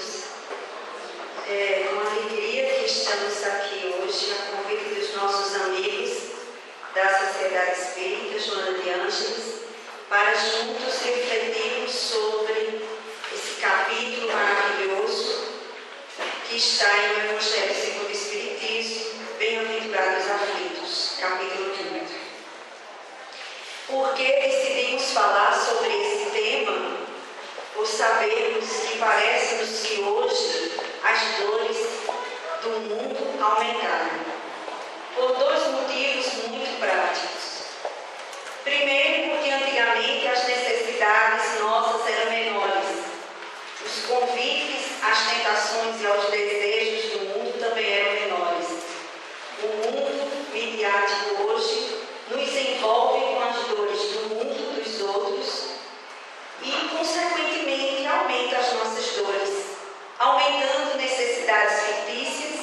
Deus. É uma alegria que estamos aqui hoje a convite dos nossos amigos da Sociedade Espírita, Joana de Ângeles, para juntos refletirmos sobre esse capítulo maravilhoso que está em o Evangelho segundo o Espiritismo, Bem-aventurados aflitos, capítulo 5. Por que decidimos falar sobre esse tema? Por sabermos que parece-nos que hoje as dores do mundo aumentaram. Por dois motivos muito práticos. Primeiro, porque antigamente as necessidades nossas eram menores. Os convites às tentações e aos desejos do mundo também eram menores. O mundo midiático hoje nos envolve com as dores do mundo dos outros e, consequentemente, aumenta as nossas dores, aumentando necessidades fictícias,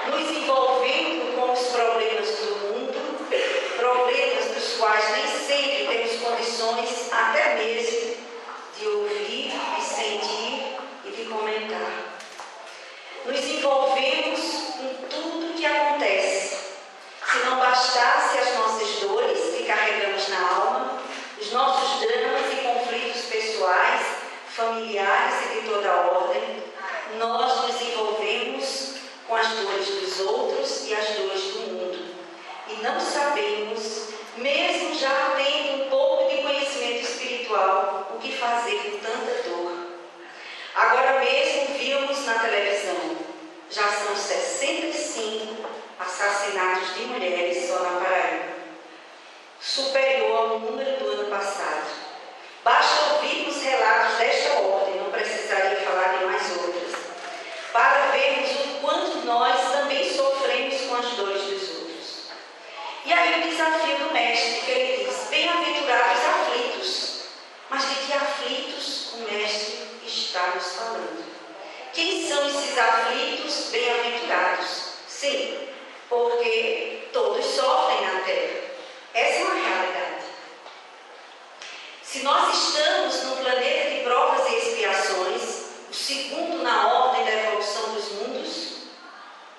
nos envolvendo com os problemas do mundo, problemas dos quais nem sempre temos condições até mesmo de ouvir, de sentir e de comentar. Nos envolvemos com tudo que acontece. Se não bastasse as nossas dores que carregamos na alma, os nossos dramas e conflitos pessoais, familiares e de toda ordem, nós nos envolvemos com as dores dos outros e as dores do mundo. E não sabemos, mesmo já tendo um pouco de conhecimento espiritual, o que fazer com tanta dor. Agora mesmo vimos na televisão, já são 65 assassinatos de mulheres só na Paraíba, superior ao número do ano passado. Basta ouvirmos relatos desta ordem, não precisaria falar de mais outras, para vermos o quanto nós também sofremos com as dores dos outros. E aí o desafio do Mestre, que ele diz, bem-aventurados aflitos. Mas de que aflitos o Mestre está nos falando? Quem são esses aflitos bem-aventurados? Sim, porque todos sofrem na Terra. Essa é uma realidade. Se nós estamos num planeta de provas e expiações, o segundo na ordem da evolução dos mundos,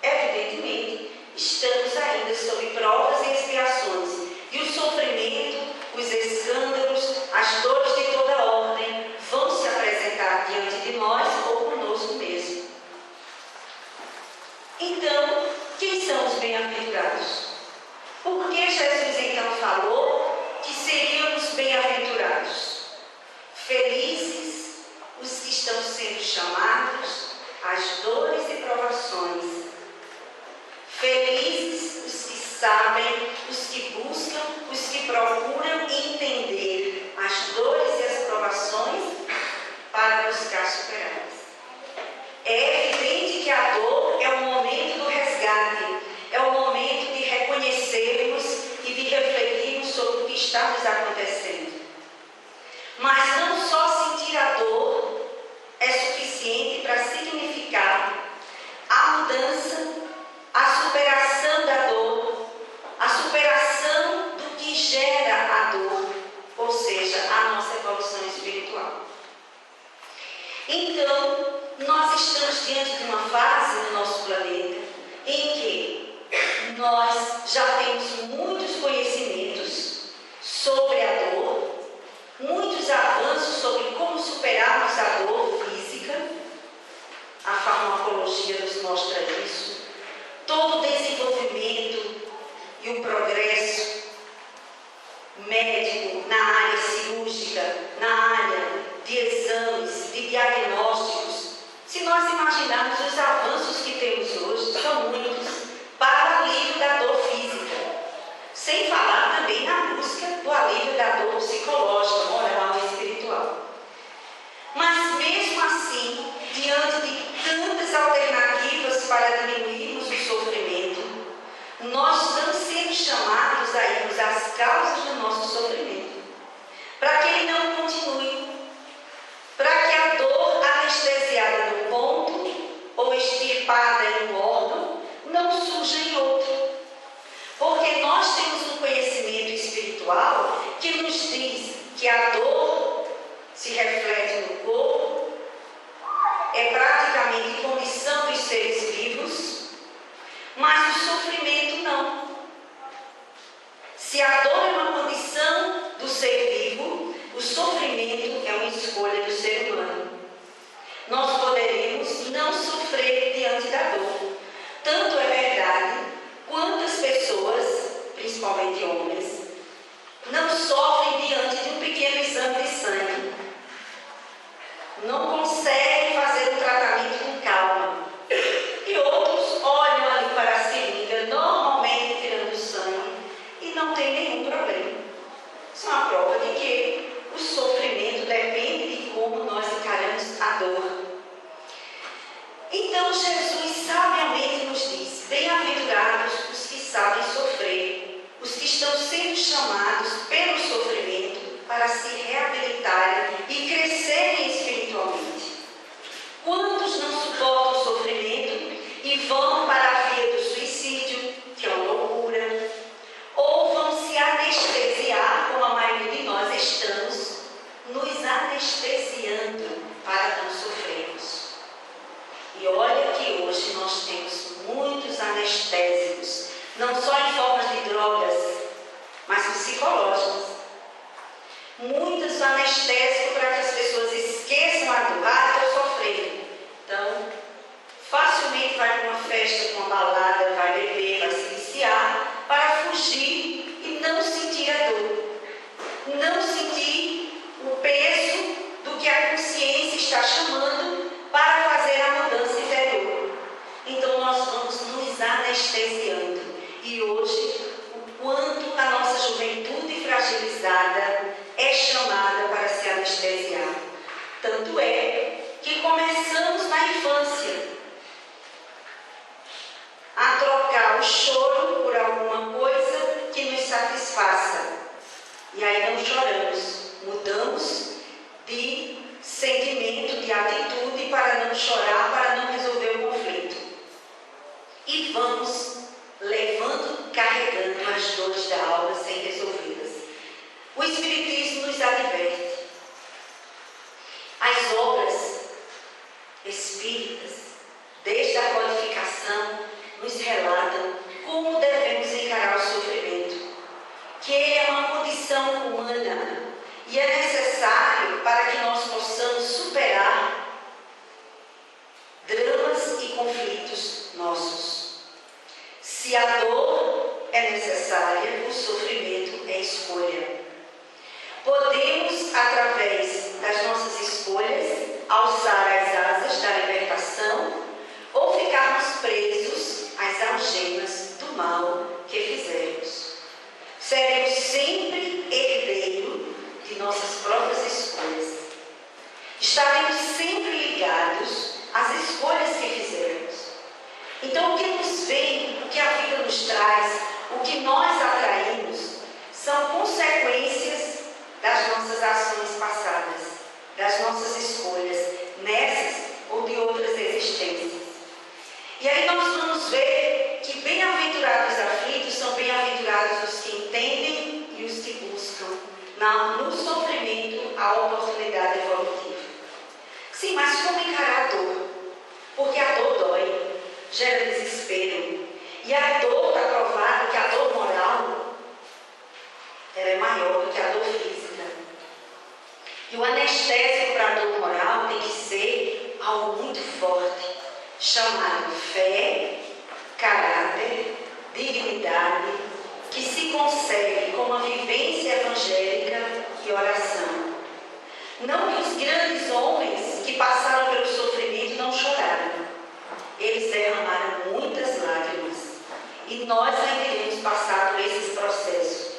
evidentemente, estamos ainda sob provas e expiações. E o sofrimento, os escândalos, as dores de toda ordem vão se apresentar diante de nós ou conosco mesmo. Então, quem são os bem-aventurados? Por que Jesus então falou que seríamos bem-aventurados? Felizes os que estão sendo chamados às dores e provações. Felizes os que sabem, os que buscam, os que procuram entender as dores e as provações para buscar superá-las. É evidente que a dor é o momento do resgate, é o momento de reconhecermos e de refletirmos sobre o que está nos acontecendo. Mas não só sentir a dor é suficiente para significar a mudança, a superação da dor, a superação do que gera a dor, ou seja, a nossa evolução espiritual. Então, nós estamos diante de uma fase no nosso planeta em que nós já temos muitos conhecimentos sobre a dor, muitos avanços sobre como superarmos a dor física. A farmacologia nos mostra isso. Todo o desenvolvimento e o progresso médico na área cirúrgica, na área de exames, de diagnósticos. Se nós imaginarmos os avanços que temos hoje, são muitos, para o alívio da dor física. Sem falar também na busca do alívio da dor psicológica, moral e espiritual. Mas mesmo assim, diante de tantas alternativas para diminuirmos o sofrimento, nós estamos sendo chamados a irmos às causas do nosso sofrimento, para que ele não continue, para que a dor anestesiada no ponto ou extirpada em um órgão não surja em outro. Porque nós temos um conhecimento espiritual que nos diz que a dor se reflete no corpo, é prática para se reabilitarem e crescerem espiritualmente? Quantos não suportam o sofrimento e vão para a via do suicídio, que é uma loucura, ou vão se anestesiar, como a maioria de nós estamos, nos anestesiando para não sofrermos. E olha que hoje nós temos muitos anestésicos, não só em formas de drogas, mas psicológicos. Muitos anestésicos para que as pessoas esqueçam a dor. Ah, estou sofrendo. Então, facilmente vai para uma festa, para uma balada, vai beber, vai se viciar, para fugir e não sentir a dor. Não sentir o peso do que a consciência está chamando para fazer a mudança interior. Então, nós vamos nos anestesiando. E hoje, o quanto a nossa juventude fragilizada é chamada para se anestesiar. Tanto é que começamos na infância a trocar o choro por alguma coisa que nos satisfaça. E aí não choramos, mudamos de sentimento, de atitude para não chorar, para não resolver o conflito. E vamos levando, carregando as dores da alma sem resolvidas. O Espiritismo nos adverte. As obras espíritas, desde a codificação, nos relatam como devemos encarar o sofrimento, que ele é uma condição humana e é necessário para que nós possamos superar dramas e conflitos nossos. Se a dor é necessária, o sofrimento é escolha. Podemos, através das nossas escolhas, alçar as asas da libertação ou ficarmos presos às algemas do mal que fizemos. Seremos sempre herdeiros de nossas próprias escolhas. Estaremos sempre ligados às escolhas que fizemos. Então, o que nos vem, o que a vida nos traz, o que nós atraímos, são consequências das nossas ações passadas, das nossas escolhas, nessas ou de outras existências. E aí nós vamos ver que bem-aventurados os aflitos são bem-aventurados os que entendem e os que buscam no sofrimento a oportunidade evolutiva. Sim, mas como encarar a dor? Porque a dor dói, gera desespero. E a dor está provado que a dor moral ela é maior do que a dor física. E o anestésico para a dor moral tem que ser algo muito forte, chamado fé, caráter, dignidade, que se consegue com uma vivência evangélica e oração. Não que os grandes homens que passaram pelo sofrimento não choraram. Eles derramaram muitas lágrimas. E nós ainda iremos passar por esses processos.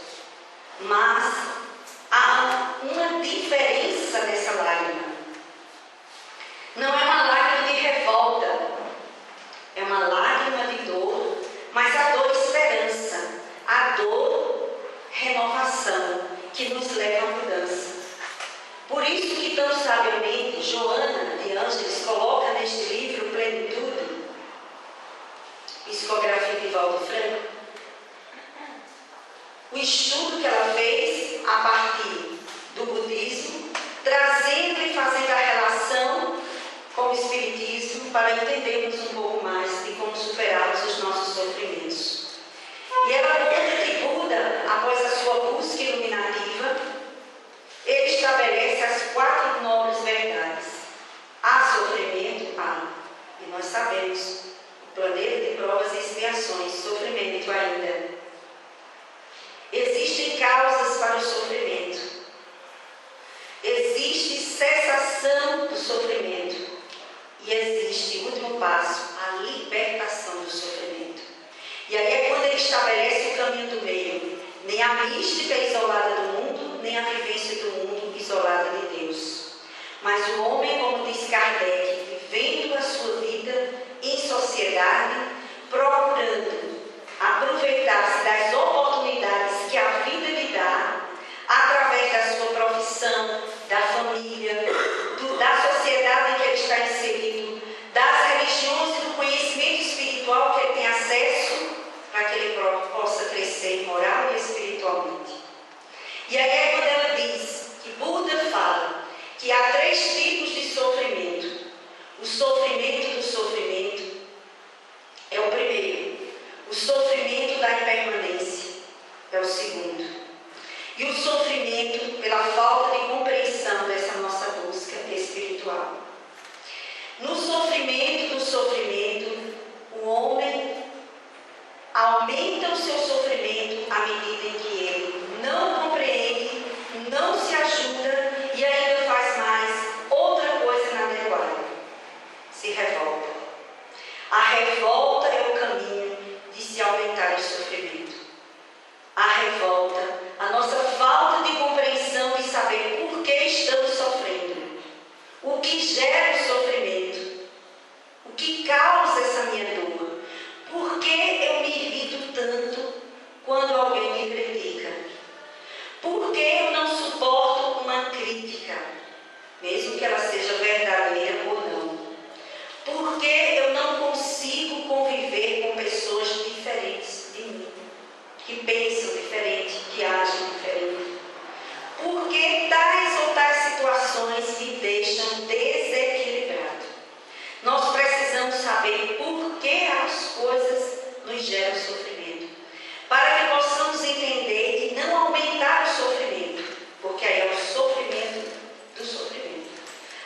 Mas há uma diferença nessa lágrima. Não é uma lágrima de revolta. É uma lágrima de dor, mas a dor esperança. A dor renovação, que nos leva à mudança. Por isso que tão sabiamente Joana de Ângeles coloca neste livro Plenitude, psicografia de Valdo Franco, o estudo que ela fez a partir do budismo, trazendo e fazendo a relação com o espiritismo para entendermos um pouco mais de como superarmos os nossos sofrimentos. E ela conta que Buda, após a sua busca iluminativa, ele estabelece as 4 nobres verdades. Há sofrimento? Há. E nós sabemos, o planeta de provas e expiações, sofrimento ainda. Existem causas para o sofrimento. Existe cessação do sofrimento. E existe, o último passo, a libertação do sofrimento. E aí é quando ele estabelece o caminho do meio. Nem a mística isolada do mundo, nem a vivência do mundo isolada de Deus. Mas o homem, como diz Kardec, vivendo a sua vida em sociedade, procurando aproveitar-se das oportunidades que a vida lhe dá, através da sua E aí é quando ela diz, que Buda fala, que há 3 tipos de sofrimento. O sofrimento do sofrimento é o primeiro. O sofrimento da impermanência é o segundo. E o sofrimento pela falta de compreensão dessa nossa busca espiritual. No sofrimento do sofrimento, o homem aumenta o seu sofrimento à medida em que ele não compreende, não se ajuda e ainda faz mais outra coisa inadequada. Se revolta. A revolta é o caminho de se aumentar o sofrimento. A revolta, a nossa falta de compreensão de saber por que estamos sofrendo, o que gera o sofrimento, o que causa essa minha dor, por que eu me irrito tanto quando alguém me critica, por que eu não suporto uma crítica, mesmo que ela seja verdadeira ou não, por que eu não consigo conviver com pessoas diferentes de mim, que pensam diferente, que agem diferente. Por que tais ou tais situações me deixam desequilibrado? Nós precisamos saber por que as coisas nos geram sofrimento, para que possamos entender e não aumentar o sofrimento, porque aí é o sofrimento do sofrimento.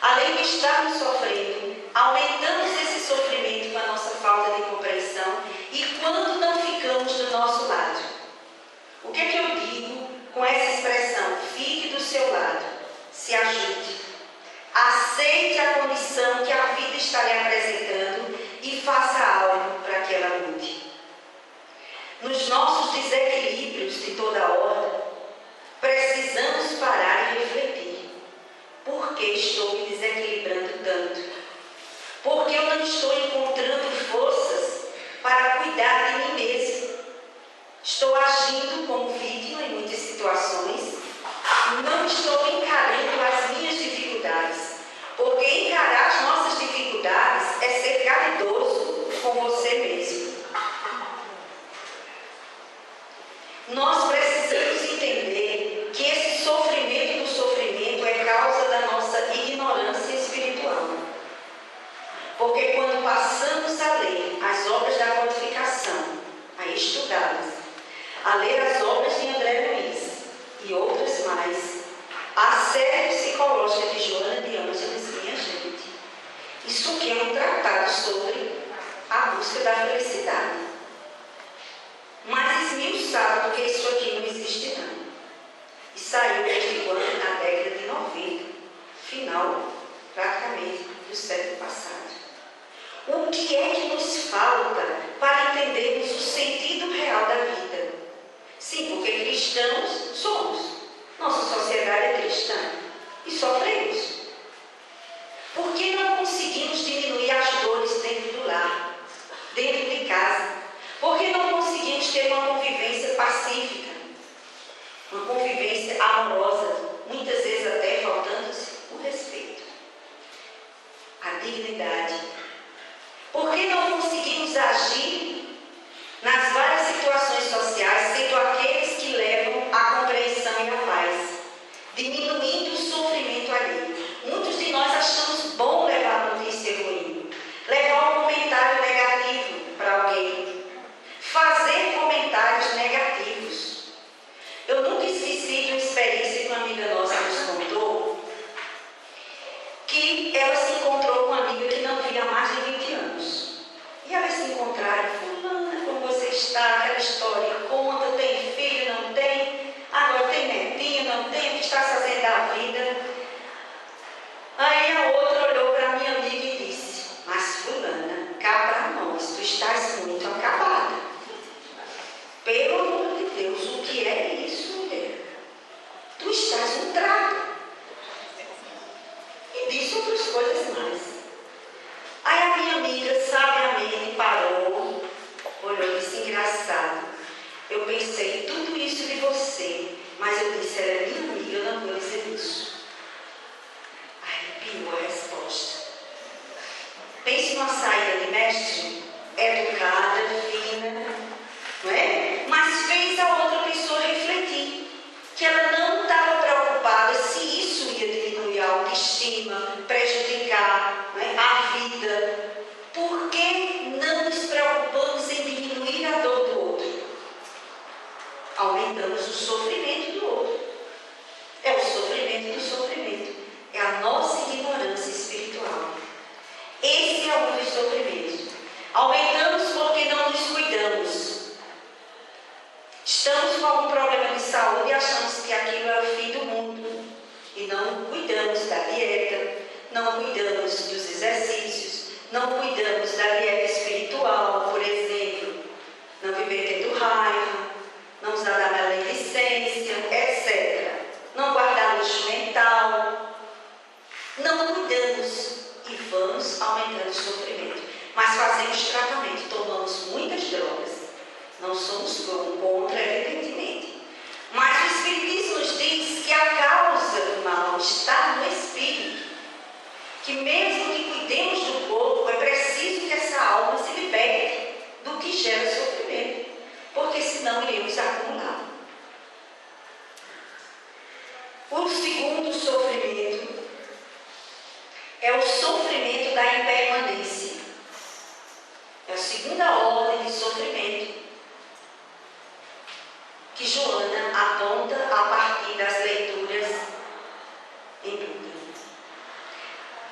Além de estarmos sofrendo, aumentamos esse sofrimento com a nossa falta de compreensão e quando não ficamos do nosso lado. O que é que eu digo com essa expressão? Fique do seu lado, se ajude, aceite a condição que a vida está lhe apresentando e faça algo para que ela mude. Nos nossos desequilíbrios de toda ordem, precisamos parar e refletir. Por que estou me desequilibrando tanto? Por que eu não estou encontrando forças para cuidar de mim mesmo? Estou agindo como vítima em muitas situações, não estou encarando as minhas dificuldades, porque encarar as nossas dificuldades é ser caridoso com você mesmo. Nós precisamos entender que esse sofrimento do sofrimento é causa da nossa ignorância espiritual. Porque quando passamos a ler as obras da codificação, a estudá-las, a ler as obras de André Luiz e outras mais, a série psicológica de Joana de Ângeles, minha gente, isso aqui é um tratado sobre a busca da felicidade. Mas esmiuçado, porque isso aqui não existe não. E saiu publicando na década de 90, final praticamente do século passado. O que é que nos falta para entendermos o sentido real da vida? Sim, porque cristãos somos. Nossa sociedade é cristã e sofremos. Por que não conseguimos diminuir as dores dentro do lar, dentro de casa? Por que não conseguimos ter uma convivência pacífica, uma convivência amorosa, muitas vezes até faltando-se o respeito, a dignidade? Por que não conseguimos agir nas várias situações sociais, sendo aqueles que levam à compreensão e à paz, diminuindo o sofrimento alheio? Muitos de nós achamos bom levar notícia ruim, levar um comentário negativo para alguém, fazer comentários negativos. Eu nunca esqueci de uma experiência que uma amiga nossa nos contou, que ela se encontrou com uma amiga que não via há mais de 20 anos. E elas se encontraram aumentamos o sofrimento do outro. É o sofrimento do sofrimento. É a nossa ignorância espiritual. Esse é um dos sofrimentos. Aumentamos porque não nos cuidamos. Estamos com algum problema de saúde e achamos que aquilo é o fim do mundo. E não cuidamos da dieta, não cuidamos dos exercícios, não cuidamos da dieta espiritual, por exemplo. Não viver tendo raiva, não usar da maledicência, etc. Não guardar luxo mental. Não cuidamos e vamos aumentando o sofrimento. Mas fazemos tratamento, tomamos muitas drogas. Não somos contra, evidentemente. Mas o Espiritismo nos diz que a causa do mal está no espírito. Que mesmo que cuidemos do corpo, é preciso que essa alma se liberte do que gera sofrimento. Porque senão iremos acumular. O segundo sofrimento é o sofrimento da impermanência. É a segunda ordem de sofrimento que Joana aponta a partir das leituras em Buda.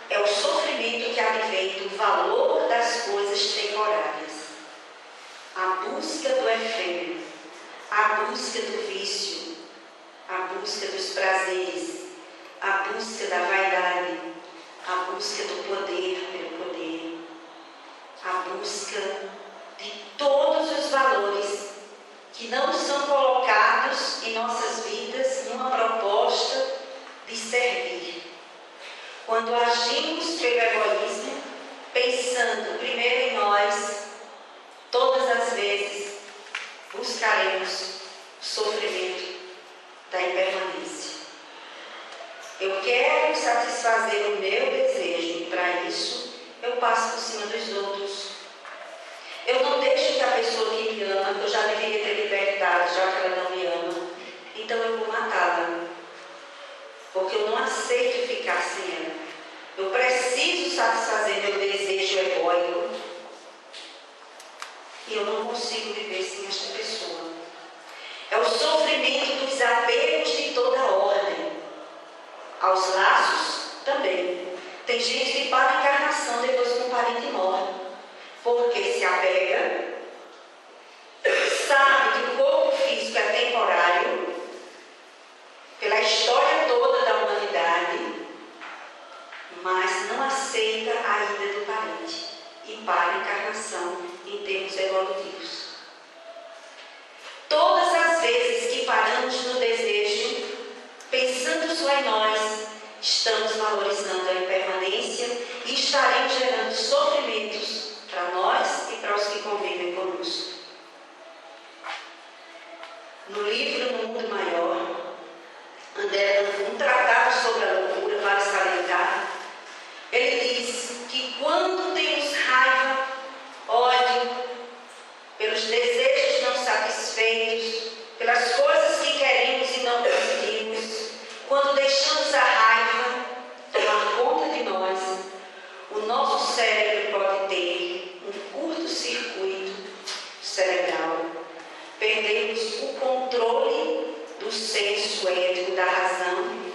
É o sofrimento que advém do valor das coisas temporárias, a busca do efêmero, a busca do vício, a busca dos prazeres, a busca da vaidade, a busca do poder pelo poder, a busca de todos os valores que não são colocados em nossas vidas numa proposta de servir. Quando agimos pelo egoísmo, pensando primeiro em nós, todas as vezes buscaremos o sofrimento da impermanência. Eu quero satisfazer o meu desejo e para isso eu passo por cima dos outros. Eu não deixo que a pessoa que me ama, que eu já deveria ter libertado, já que ela não me ama, então eu vou matá-la. Porque eu não aceito ficar sem ela. Eu preciso satisfazer meu desejo egóico. E eu não consigo viver sem esta pessoa. É o sofrimento dos apegos de toda ordem. Aos laços também. Tem gente que para a encarnação depois que um parente morre. Porque se apega, sabe que o corpo físico é temporário, pela história toda da humanidade, mas não aceita a ida do parente e para a encarnação em termos evolutivos. Todas as vezes que paramos no desejo, pensando só em nós, estamos valorizando a impermanência e estaremos gerando sofrimentos para nós e para os que convivem conosco. No livro No Mundo Maior, um tratado sobre a loucura, vale salientar, ele diz que quando temos raiva, ódio, pelos desejos não satisfeitos, pelas coisas que queremos e não conseguimos, quando deixamos a raiva tomar conta de nós, o nosso cérebro pode ter um curto-circuito cerebral. Perdemos o controle do senso ético da razão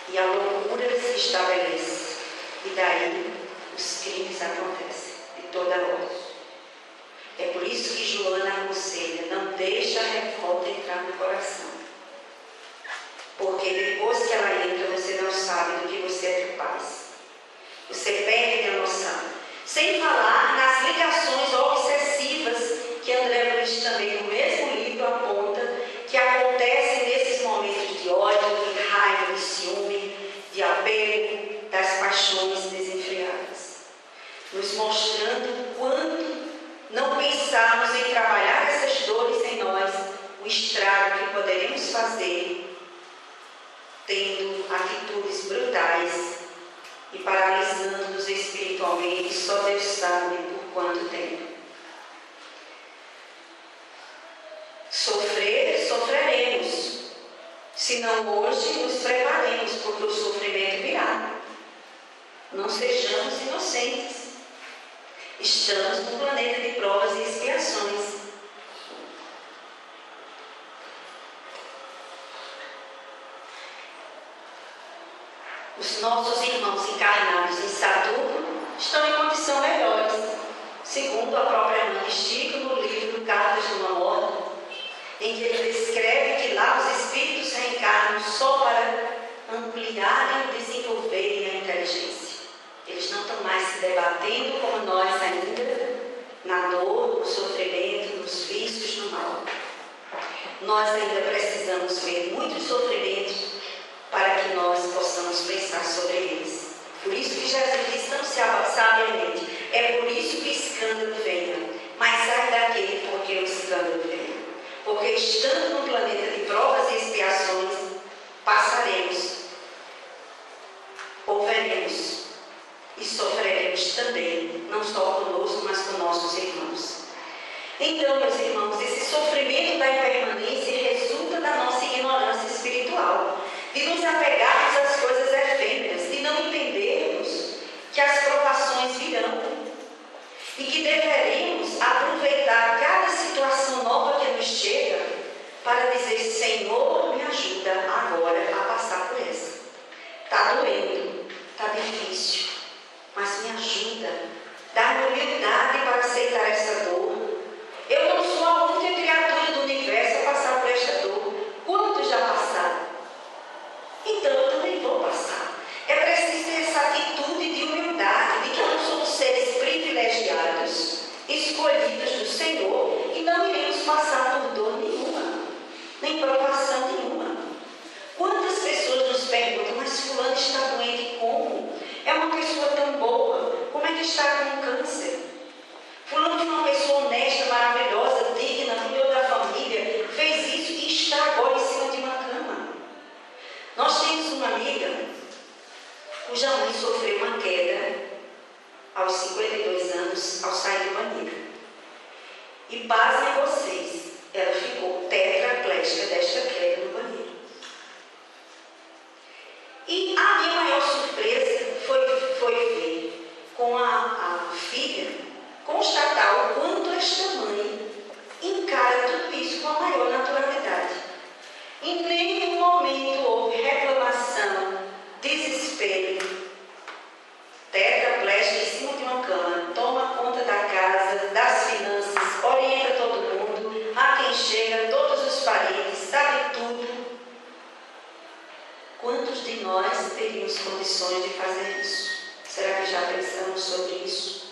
e a loucura se estabelece. E daí os crimes acontecem de toda ordem. É por isso que Joana aconselha, não deixe a revolta entrar no coração. Porque depois que ela entra, você não sabe do que você é capaz. Você perde a noção. Sem falar nas ligações obsessivas que André Luiz também no mesmo livro aponta que acontecem nesses momentos de ódio, de raiva, de ciúme, de apego, das paixões desenfreadas. Nos mostrando o quanto não pensarmos em trabalhar essas dores em nós, o estrago que poderemos fazer tendo atitudes brutais e paralisando-nos espiritualmente, só Deus sabe por quanto tempo. Sofrer, sofreremos. Se não hoje, nos preparemos, porque o sofrimento virá. Não sejamos inocentes. Estamos num planeta de provas e expiações. Os nossos irmãos encarnados em Saturno estão em condição melhores, segundo a própria Emmanuel Chico no livro Cartas de uma Morta, em que ele descreve que lá os espíritos reencarnam só para ampliarem e desenvolverem a inteligência. Eles não estão mais se debatendo como nós ainda, na dor, no sofrimento, nos vícios, no mal. Nós ainda precisamos ver muitos sofrimentos para que nós possamos pensar sobre eles. Por isso que Jesus diz tão sabiamente, é por isso que o escândalo venha, mas ai daquele porque o escândalo venha. Porque estando no planeta de provas e expiações, passaremos, ouviremos e sofreremos também, não só conosco, mas com nossos irmãos. Então, meus irmãos, esse sofrimento da impermanência resulta da nossa ignorância espiritual, de nos apegarmos às coisas efêmeras, de não entendermos que as provações virão e que deveremos aproveitar cada situação nova que nos chega para dizer: Senhor, me ajuda agora a passar por essa. Está doendo, está difícil, mas me ajuda, dá-me humildade para aceitar essa dor. Eu não sou a única criatura do universo a passar por esta dor. Quantos já passaram? Então eu também vou passar. É preciso ter essa atitude de humildade, de que não somos seres privilegiados, escolhidos do Senhor, e não iremos passar por dor nenhuma, nem provação nenhuma. Quantas pessoas nos perguntam: mas fulano está doente como? É uma pessoa tão boa, como é que está com câncer? Fulano foi uma pessoa honesta, maravilhosa, digna, cuidou da família, fez isso e está agora em cima de uma cama. Nós temos uma amiga cuja mãe sofreu uma queda aos 52 anos ao sair do banheiro. E pasmem vocês, ela ficou tetraplégica desta queda no banheiro. E a minha maior surpresa foi ver com a filha constatar o quanto esta mãe encara tudo isso com a maior naturalidade. Em nenhum momento houve reclamação, desespero. Tetraplégica em cima de uma cama, toma conta da casa, das finanças, orienta todo mundo, a quem chega, todos os parentes, sabe tudo. Quantos de nós teríamos condições de fazer isso? Será que já pensamos sobre isso?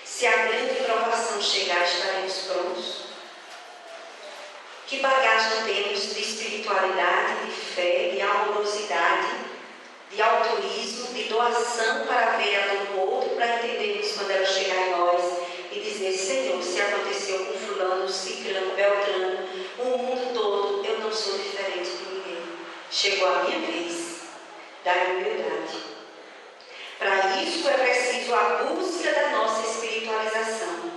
Se a grande provação chegar, estaremos prontos? Que bagagem temos de espiritualidade, de fé, de amorosidade, de altruísmo, de doação para ver a dor do outro, para entendermos quando ela chegar em nós e dizer: Senhor, se aconteceu com fulano, ciclano, beltrano, o mundo todo, eu não sou diferente de ninguém. Chegou a minha vez da humildade. Para isso é preciso a busca da nossa espiritualização,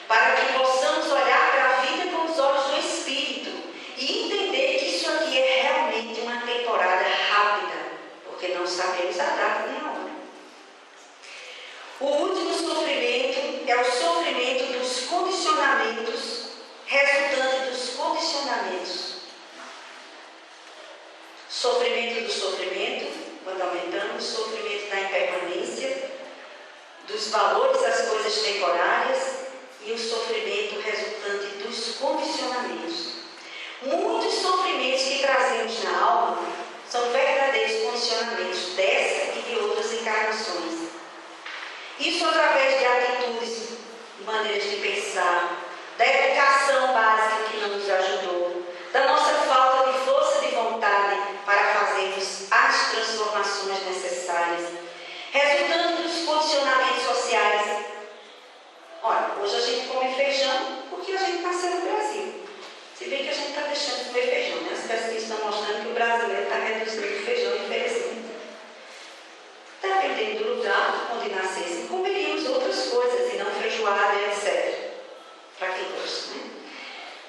para que possamos olhar para a vida com os olhos do Espírito e entender que isso aqui é realmente uma temporada rápida, porque não sabemos a data nem a hora. O último sofrimento é o sofrimento dos condicionamentos, resultante dos condicionamentos. Sofrimento do sofrimento, quando aumentamos, sofrimento da impermanência, dos valores das coisas temporárias e o sofrimento resultante dos condicionamentos. Muitos sofrimentos que trazemos na alma são verdadeiros condicionamentos dessa e de outras encarnações. Isso através de atitudes, maneiras de pensar, da educação básica que não nos ajudou, da nossa falta de força de vontade para fazermos as transformações necessárias, resultando dos condicionamentos sociais. Olha, hoje a gente come feijão porque a gente nasceu no Brasil. Se bem que a gente está deixando de comer feijão, né? As pesquisas estão mostrando que o brasileiro está reduzindo o feijão, infelizmente. Dependendo do lugar onde nascesse, comeríamos outras coisas e não feijoada, etc. Para quem gosta, né?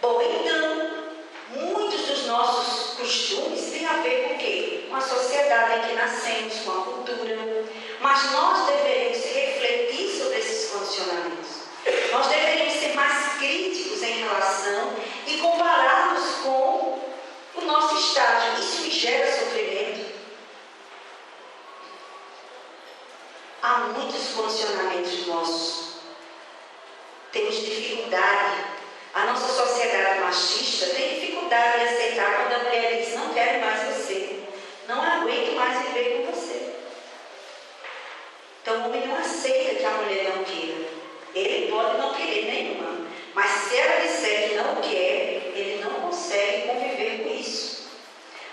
Bom, então, muitos dos nossos costumes têm a ver com o quê? Com a sociedade em que nascemos, com a cultura. Mas nós deveríamos refletir sobre esses condicionamentos. Nós deveríamos ser mais críticos em relação e compararmos com o nosso estágio. Isso me gera sofrimento. funcionamentos nossos. Temos dificuldade. A nossa sociedade machista tem dificuldade de aceitar quando a mulher diz: não quero mais você, não aguento mais viver com você. Então o homem não aceita que a mulher não queira. Ele pode não querer nenhuma, mas se ela disser que não quer, ele não consegue conviver com isso.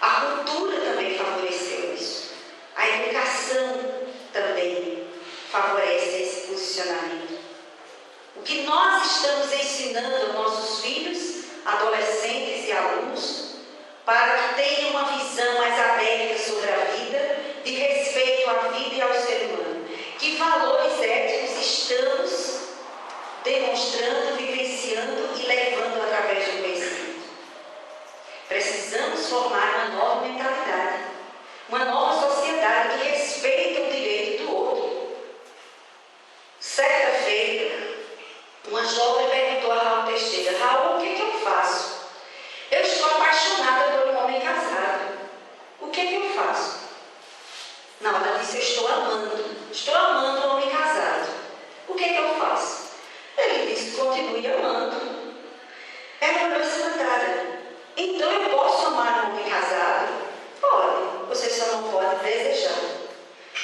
A cultura também favoreceu isso. A educação também favorece esse posicionamento. O que nós estamos ensinando aos nossos filhos, adolescentes e alunos, para que tenham uma visão mais aberta sobre a vida, de respeito à vida e ao ser humano. Que valores éticos estamos demonstrando, vivenciando e levando através do conhecimento. Precisamos formar uma nova mentalidade, uma nova sociedade que respeita o direito do outro. Certa feita, uma jovem perguntou a Raul Teixeira: Raul, o que eu faço? Eu estou apaixonada por um homem casado. O que eu faço? Não, ela disse: eu estou amando um homem casado. O que eu faço? Ele disse: continue amando. Ela olhou espantada: então eu posso amar um homem casado? Pode, você só não pode desejar,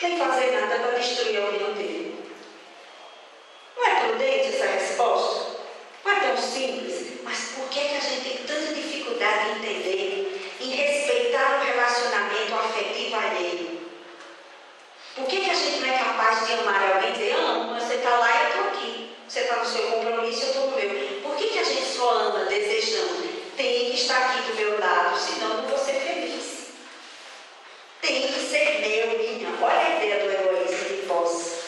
nem fazer nada para destruir a união dele. Não é prudente essa resposta? Não é tão simples? Mas por que a gente tem tanta dificuldade em entender, em respeitar o relacionamento afetivo alheio? Por que a gente não é capaz de amar alguém e dizer: amo, você está lá e eu estou aqui. Você está no seu compromisso, eu estou no meu. Por que a gente só ama desejando? Tem que estar aqui do meu lado, senão eu não vou ser feliz. Tem que ser meu, minha. Olha a ideia do egoísmo de posse.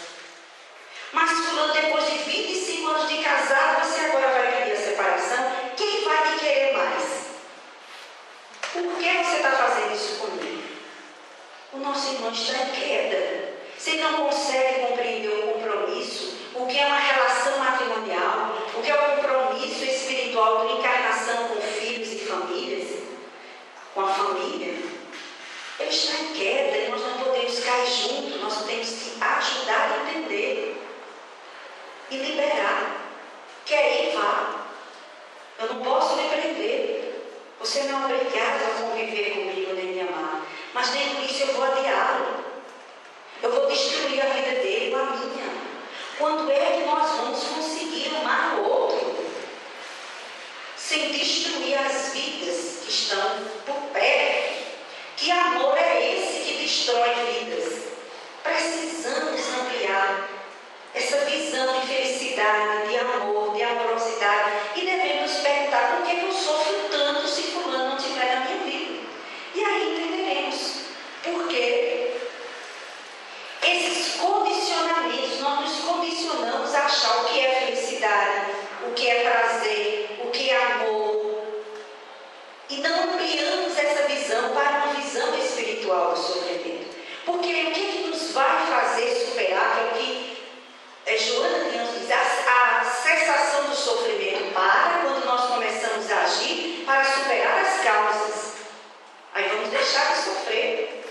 Mas fulano, depois de 25 anos de casado, você agora vai pedir a separação? Quem vai te querer mais? Por que você está fazendo isso comigo? O nosso irmão está em queda. Você não consegue compreender o compromisso, o que é uma relação matrimonial, o que é o compromisso espiritual de encarnação com filhos e famílias, com a família. Ele está em queda e nós não podemos cair junto, nós temos que ajudar a entender e liberar. Quer ir, vá. Eu não posso lhe prender. Você não é obrigado a conviver comigo nem me amar. Mas nem por isso eu vou adiá-lo. Eu vou destruir a vida dele com a minha. Quando é que nós vamos conseguir amar o outro sem destruir as vidas que estão por perto? Que amor é esse que destrói vidas? Precisamos ampliar essa visão de felicidade, de amor, de amorosidade, e devemos perguntar: por que eu sofro tanto se fulano não estiver na minha vida? E aí entenderemos por que esses condicionamentos, nós nos condicionamos a achar o que é felicidade, o que é prazer, o que é amor, e não ampliamos essa visão para uma visão espiritual do sofrimento. Porque o que nos vai fazer superar, que é o que Joana de Anjos diz, a cessação do sofrimento para quando nós começamos a agir para superar as causas. Aí vamos deixar de sofrer.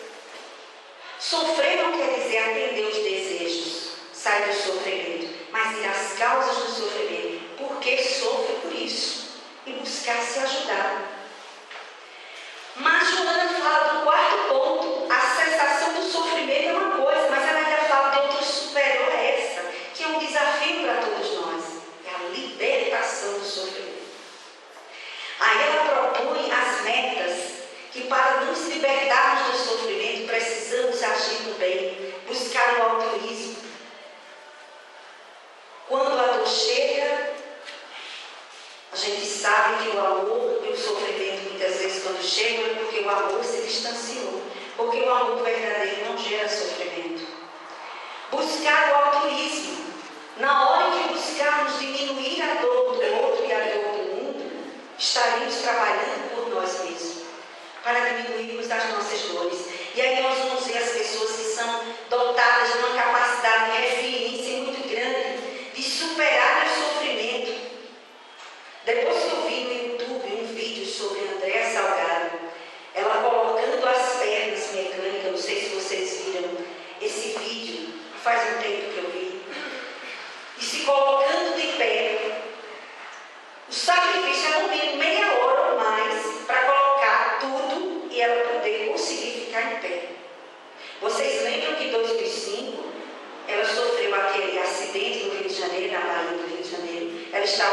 Sofrer não quer dizer atender os desejos, sair do sofrimento, mas ir às causas do sofrimento. Por que sofre por isso? E buscar se ajudar. Mas Joana fala do quarto ponto. A cessação do sofrimento é uma coisa, mas ela ainda fala de outra superior a essa, que é um desafio para todos nós. É a libertação do sofrimento. Aí ela propõe as metas que, para nos libertarmos do sofrimento, precisamos agir no bem, buscar o altruísmo. Quando a dor chega, a gente sabe que o amor e o sofrimento, muitas vezes, quando chegam, é porque o amor se distanciou. Porque o amor verdadeiro não gera sofrimento. Buscar o altruísmo. Na hora que buscarmos diminuir a dor do outro e a dor do mundo, estaremos trabalhando por nós mesmos, para diminuirmos as nossas dores. E aí nós vamos ver as pessoas que são dotadas de uma capacidade de resiliência muito grande, de superar o sofrimento. Depois que eu vi no YouTube um vídeo sobre Andréa Salgado, ela colocando as pernas mecânicas, não sei se vocês viram esse vídeo, faz um tempo que eu vi,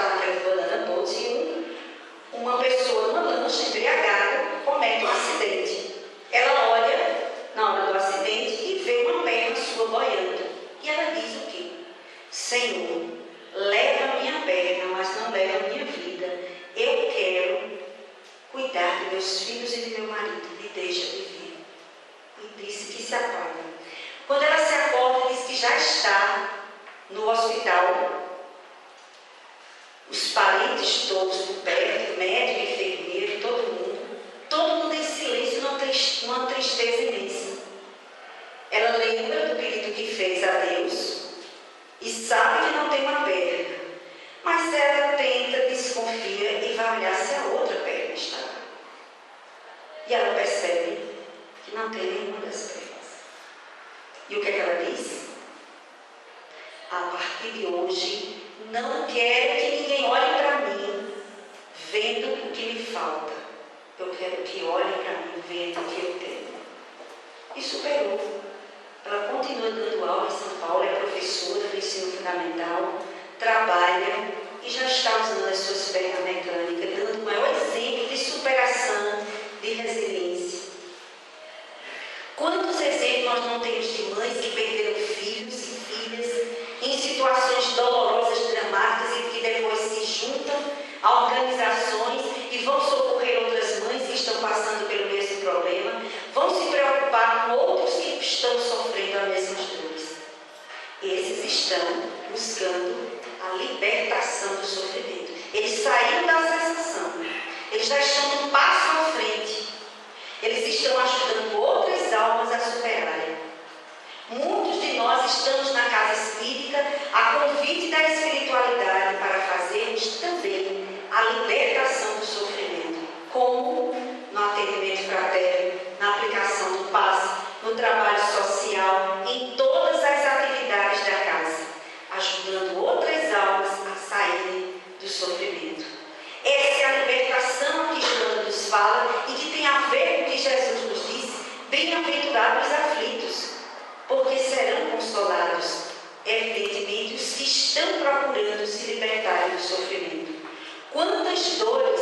estava naquele banana boat e uma pessoa numa lancha embriagada comete um acidente. Ela olha na hora do acidente e vê uma perna sua boiando. E ela diz o quê? Senhor, leva a minha perna, mas não leva a minha vida. Eu quero cuidar de meus filhos e de meu marido. Me deixa viver. E disse que se apaga. Quando ela se acorda, diz que já está no hospital. Os parentes todos por perto, médico, enfermeiro, todo mundo em silêncio, uma tristeza imensa. Ela lembra do pedido que fez a Deus e sabe que não tem uma perna, mas ela tenta, desconfia e vai olhar se a outra perna está lá. E ela percebe que não tem nenhuma das pernas. E o que é que ela diz? A partir de hoje, não quero que ninguém olhe para mim vendo o que me falta. Eu quero que olhem para mim vendo o que eu tenho. E superou. Ela continua dando aula em São Paulo, é professora do ensino fundamental, trabalha e já está usando as suas pernas mecânicas, dando o maior exemplo de superação, de resiliência. Quantos exemplos nós não temos de mães que perderam filhos e filhas em situações dolorosas, dramáticas e que depois se juntam a organizações e vão socorrer outras mães que estão passando pelo mesmo problema, vão se preocupar com outros que estão sofrendo as mesmas dores. Esses estão buscando a libertação do sofrimento. Eles saíram da sensação, eles já estão um passo à frente, eles estão ajudando outras almas a superarem. Muitos de nós estamos na casa espírita a convite da espiritualidade para fazermos também a libertação do sofrimento, como no atendimento fraterno, na aplicação do passe, no trabalho social, em todas as atividades da casa, ajudando outras almas a saírem do sofrimento. Essa é a libertação que Joana nos fala e que tem a ver com o que Jesus nos disse: bem-aventurados os aflitos, porque serão consolados. Evidentemente, os que estão procurando se libertarem do sofrimento. Quantas dores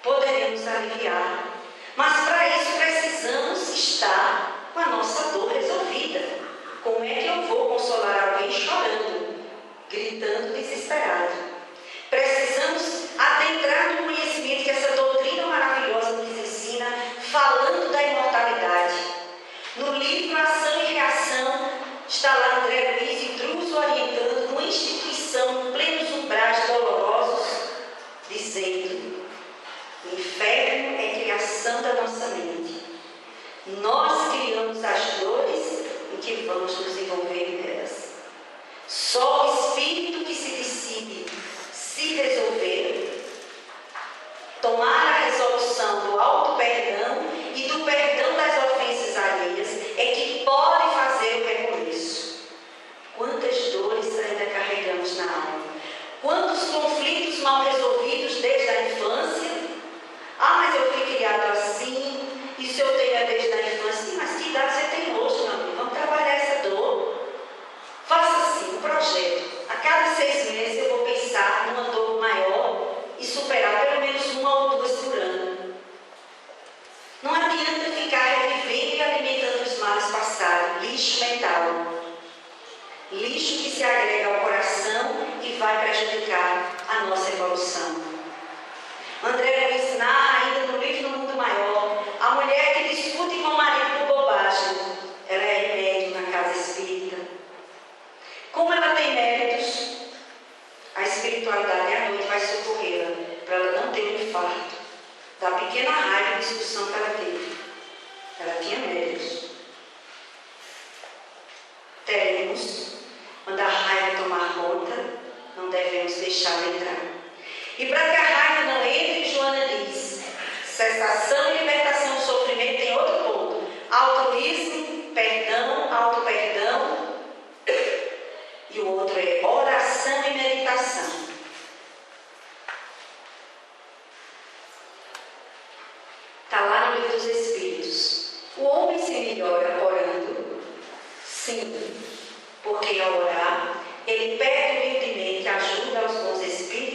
poderemos aliviar? Mas para isso precisamos estar com a nossa dor resolvida. Como é que eu vou consolar alguém chorando, gritando desesperado? Precisamos adentrar no conhecimento que essa doutrina maravilhosa nos ensina, falando da imortalidade. No livro Ação e Reação, está lá André Luiz e Druso orientando uma instituição em plenos umbrais dolorosos, dizendo: o inferno é criação da nossa mente. Nós criamos as dores em que vamos nos envolver nelas. Só o espírito que se decide se resolver, tomar a resolução do auto-perdão e do perdão das ofensas alheias, é que pode fazer o recomeço. Quantas dores ainda carregamos na alma? Quantos conflitos mal resolvidos desde a infância? Ah, mas eu fui criado assim, isso eu tenho desde a infância. Sim, mas que idade você tem hoje, meu amigo? Vamos trabalhar essa dor. Faça assim, um projeto. A cada 6 meses eu vou pensar numa dor maior e superar pelo menos 1 ou 2 por ano. Não adianta ficar revivendo e alimentando os males passados, lixo mental. Lixo que se agrega ao coração e vai prejudicar a nossa evolução. André Luiz narra ainda no livro No Mundo Maior, a mulher que discute com o marido por bobagem. Ela é remédio na casa espírita. Como ela tem méritos, a espiritualidade à noite vai socorrê-la para ela não ter um infarto da pequena raiva e discussão que ela teve. Ela tinha méritos. Teremos, quando a raiva tomar conta, não devemos deixá-la entrar. E para que a raiva não entre, Joana diz: cessação e libertação do sofrimento tem outro ponto: altruísmo, perdão, auto-perdão. E o outro é oração e meditação. Está lá no Livro dos Espíritos. O homem se melhora orando? Sim, porque ao orar, ele pede humildemente ajuda aos bons espíritos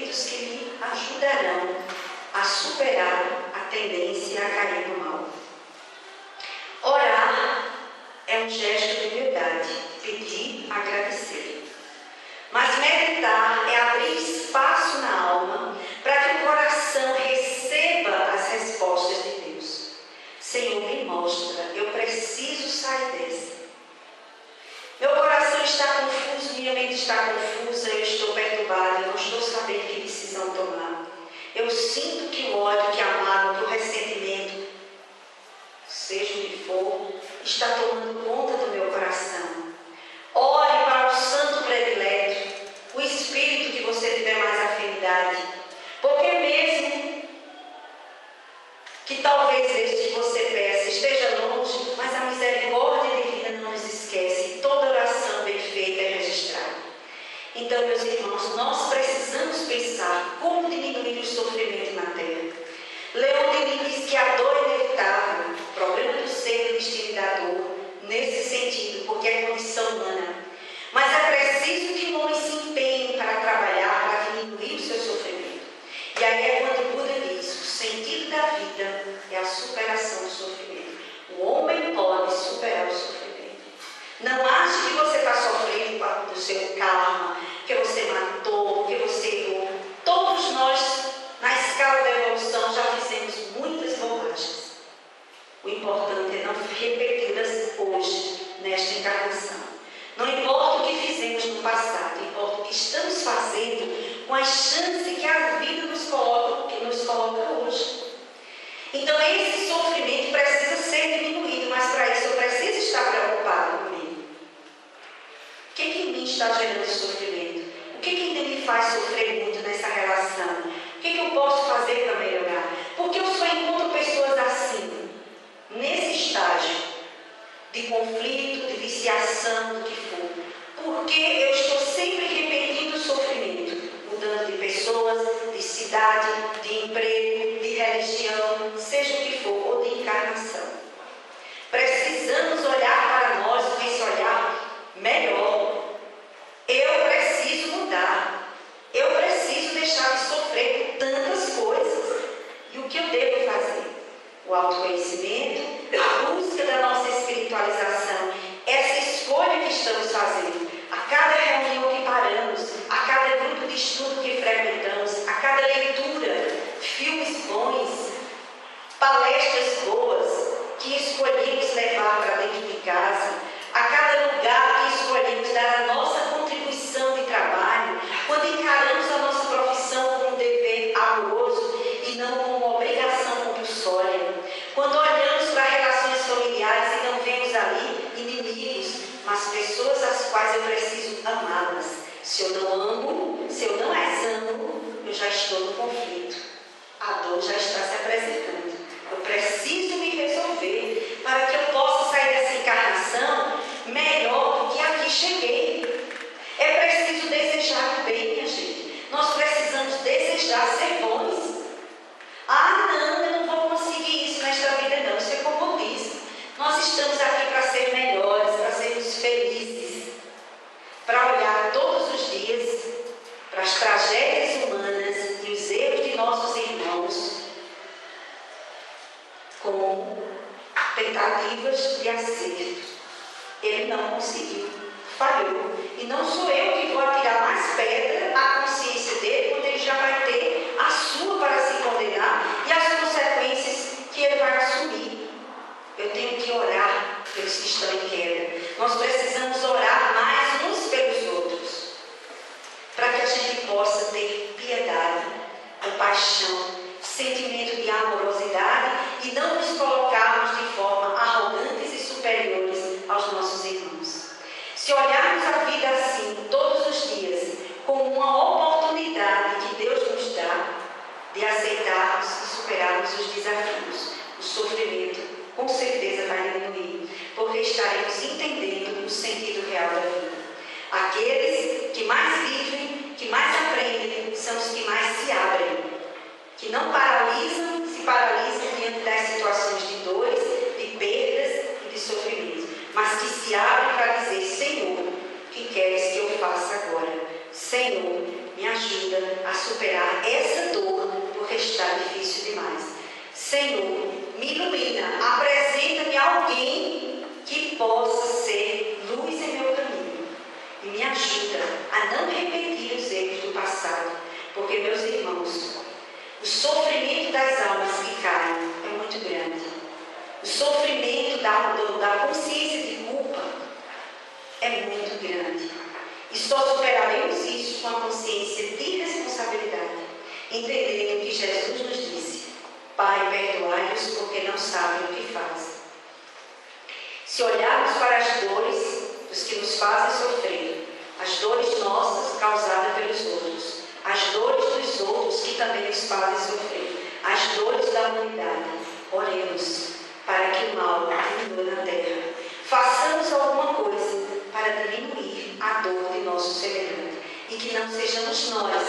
saber que decisão tomar. Eu sinto que o ódio, que a mágoa, que o ressentimento, seja o que for, está tomando conta do meu coração. Ore para o santo predileto, o espírito que você tiver mais afinidade. Porque mesmo que talvez este que você peça esteja longe, mas a misericórdia divina não nos esquece. Toda oração bem feita é registrada. Então, meus irmãos, nós precisamos pensar como diminuir o sofrimento na terra. Leon Denis diz que a dor é inevitável, o problema do ser é o destino da dor, nesse sentido, porque é condição humana. Mas é preciso que o homem se empenhe para trabalhar, para diminuir o seu sofrimento. E aí é quando o Buda diz, o sentido da vida é a superação do sofrimento. O homem pode superar o sofrimento. Não ache que você está sofrendo do seu karma, que você matou, que você errou. Todos nós, na escala da evolução, já fizemos muitas bobagens. O importante é não repeti-las hoje, nesta encarnação. Não importa o que fizemos no passado, importa o que estamos fazendo com a chance que a vida nos coloca hoje. Então, esse sofrimento precisa ser diminuído, mas para isso eu preciso estar preocupado comigo. O que em mim está gerando sofrimento? O que ainda me faz sofrer muito nessa relação? O que eu posso fazer para melhorar? Porque eu só encontro pessoas assim, nesse estágio de conflito, de viciação, do que for. Porque eu estou sempre repetindo o sofrimento, mudando de pessoas, de cidade, de emprego, de religião, seja o que for, ou de encarnação. Precisamos olhar para nós com esse olhar melhor. Eu preciso mudar. Eu preciso deixar de sofrer com tantas coisas. E o que eu devo fazer? O autoconhecimento, a busca da nossa espiritualização, essa escolha que estamos fazendo. A cada reunião que paramos, a cada grupo de estudo que frequentamos, a cada leitura, filmes bons, palestras boas que escolhemos levar para dentro de casa, a cada lugar que escolhemos dar a nossa contribuição de trabalho, quando encaramos a nossa profissão como um dever amoroso e não como uma obrigação compulsória, quando olhamos para relações familiares e não vemos ali inimigos, mas pessoas às quais eu preciso amá-las. Se eu não amo, se eu não as amo, eu já estou no conflito. A dor já está se apresentando. Eu preciso me resolver para que eu possa sair dessa encarnação melhor do que aqui cheguei. É preciso desejar o bem, minha gente. Nós precisamos desejar ser bons. Ah, não, eu não vou conseguir isso nesta vida, não. Isso é comodismo. Nós estamos aqui para ser melhores, para sermos felizes, para olhar todos os dias para as tragédias humanas e os erros de nossos irmãos como tentativas de acerto. Ele não conseguiu, falhou. E não sou eu que vou atirar mais pedra à consciência dele, quando ele já vai ter a sua para se condenar e as consequências que ele vai assumir. Eu tenho que orar pelos que estão em queda. Nós precisamos orar mais uns pelos outros, para que a gente possa ter piedade, compaixão, sentimento de amorosidade e não nos colocarmos de forma arrogantes e superiores aos nossos irmãos. Se olharmos a vida assim todos os dias, como uma oportunidade que Deus nos dá de aceitarmos e superarmos os desafios, o sofrimento com certeza vai diminuir, porque estaremos entendendo o sentido real da vida. Aqueles que mais vivem, que mais aprendem, são os que mais se abrem, que não se paralisam diante das situações de dores, de perdas e de sofrimento, mas que se abrem para dizer: Senhor, o que queres que eu faça agora? Senhor, me ajuda a superar essa dor, porque está difícil demais. Senhor, me ilumina, apresenta-me alguém que possa ser luz em meu caminho e me ajuda a não repetir os erros do passado, porque, meus irmãos, o sofrimento das almas que caem é muito grande. O sofrimento da consciência de culpa é muito grande. E só superaremos isso com a consciência de responsabilidade, entendendo que Jesus nos disse: Pai, perdoai-os porque não sabem o que fazem. Se olharmos para as dores dos que nos fazem sofrer, as dores nossas causadas pelos outros, as dores dos outros que também nos fazem sofrer, as dores da humanidade, oremos para que o mal diminua na terra. Façamos alguma coisa para diminuir a dor de nosso semelhante e que não sejamos nós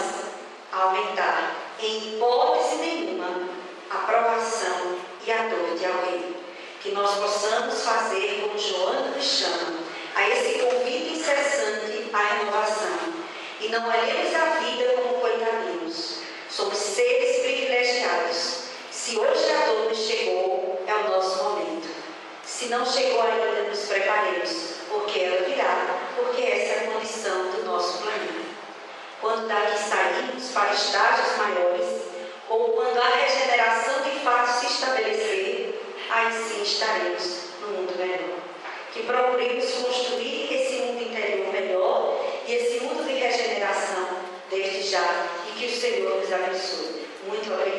a aumentar, em hipótese nenhuma, a provação e a dor de alguém. Que nós possamos fazer como Joana nos chama, a esse convite incessante à renovação. E não olhemos a vida como coitadinhos. Somos seres privilegiados. Se hoje a dor nos chegou, é o nosso momento. Se não chegou ainda, nos preparemos, porque ela virá, porque essa é a condição do nosso planeta. Quando daqui sairmos para estágios maiores, ou quando a regeneração de fato se estabelecer, aí sim estaremos no mundo melhor. Que procuremos construir esse mundo interior melhor e esse mundo de regeneração desde já, e que o Senhor nos abençoe. Muito obrigada.